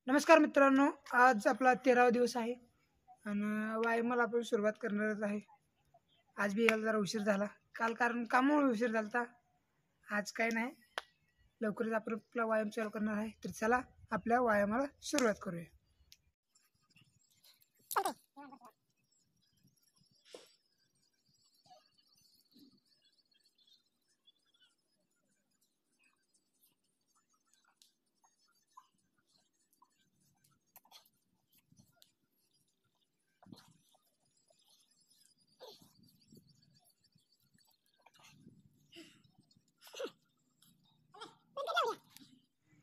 नमस्कार मित्रांनो, आज आपला 13वा दिवस आहे आणि व्यायामाला आपण सुरुवात करणारच आहे. आज बी यायला जरा उशीर झाला, काल कारण कामामुळे उशीर झाला. आज काय नाही, लवकरच आपण आपला व्यायाम चालू करणार आहे. तर चला आपल्या व्यायामाला सुरुवात करूया.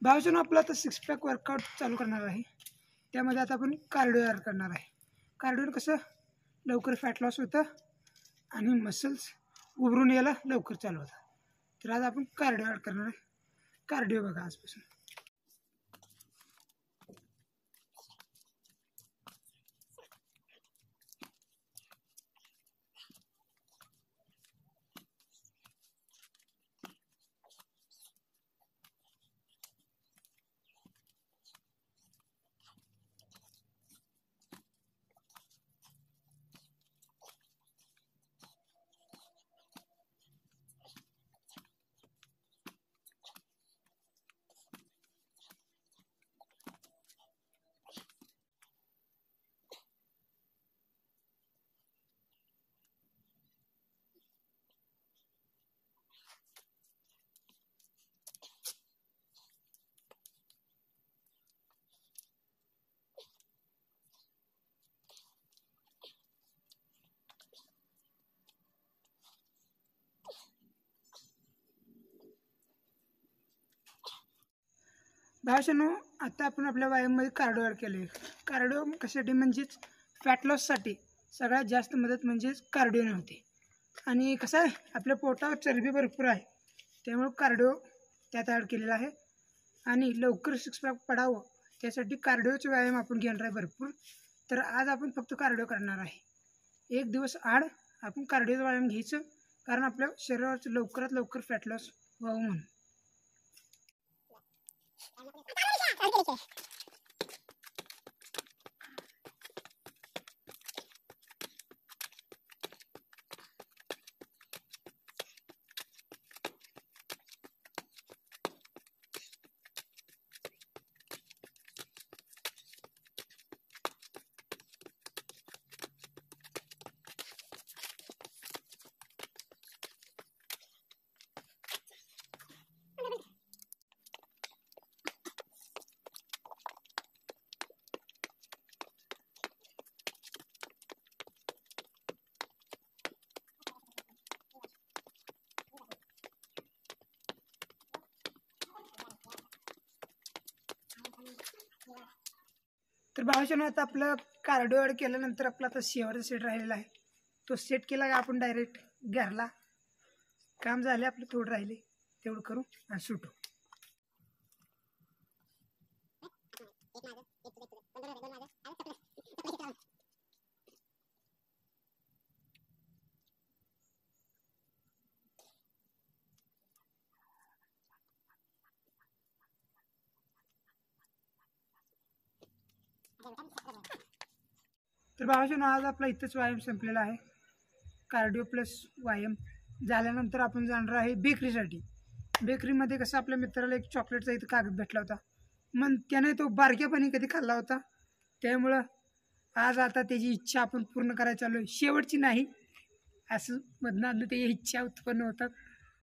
भावाचं आपला आता 6 पॅक वर्कआउट चालू करणार आहे. त्यामध्ये आता आपण कार्डिओ ॲड करणार आहे. कार्डिओ कसं लवकर फॅट लॉस होतं आणि मसल्स उभरून यायला लवकर चालू होतं. तर आज आपण कार्डिओ ॲड करणार आहे. कार्डिओ बघा आजपासून. भावानो, आता आपण आपल्या व्यायामामध्ये कार्डिओ ॲड केले. कार्डिओ कशासाठी म्हणजेच फॅट लॉससाठी सगळ्यात जास्त मदत म्हणजेच कार्डिओने होते. आणि कसं आहे, आपल्या पोटावर चरबी भरपूर आहे, त्यामुळे कार्डिओ त्यात ॲड केलेला आहे. आणि लवकर 6 पॅक पडावं त्यासाठी कार्डिओचे व्यायाम आपण घेणार आहे भरपूर. तर आज आपण फक्त कार्डिओ करणार आहे. एक दिवस आड आपण कार्डिओचा व्यायाम घ्यायचं, कारण आपल्या शरीराचं लवकरात लवकर फॅट लॉस व्हावं म्हणून. तर भावाच्यानं आता आपलं कार्डिओ ॲड केल्यानंतर आपला आता शेवटचा सेट राहिलेला आहे. तो सेट केला का आपण डायरेक्ट घरला. काम झाले आपलं, थोडं राहिले तेवढं करू आणि सुटू. तर भावाच्यानं आज आपला इथंच व्यायाम संपलेला आहे. कार्डिओ प्लस व्यायाम झाल्यानंतर आपण जाणार आहे बेकरीसाठी. बेकरीमध्ये कसं आपल्या मित्राला एक चॉकलेटचा इथं कागद भेटला होता, मग त्याने तो बारक्यापणी कधी खाल्ला होता, त्यामुळं आज आता त्याची इच्छा आपण पूर्ण करायला चालू आहे. शेवटची नाही, असं मधनं त्याची इच्छा उत्पन्न होतात.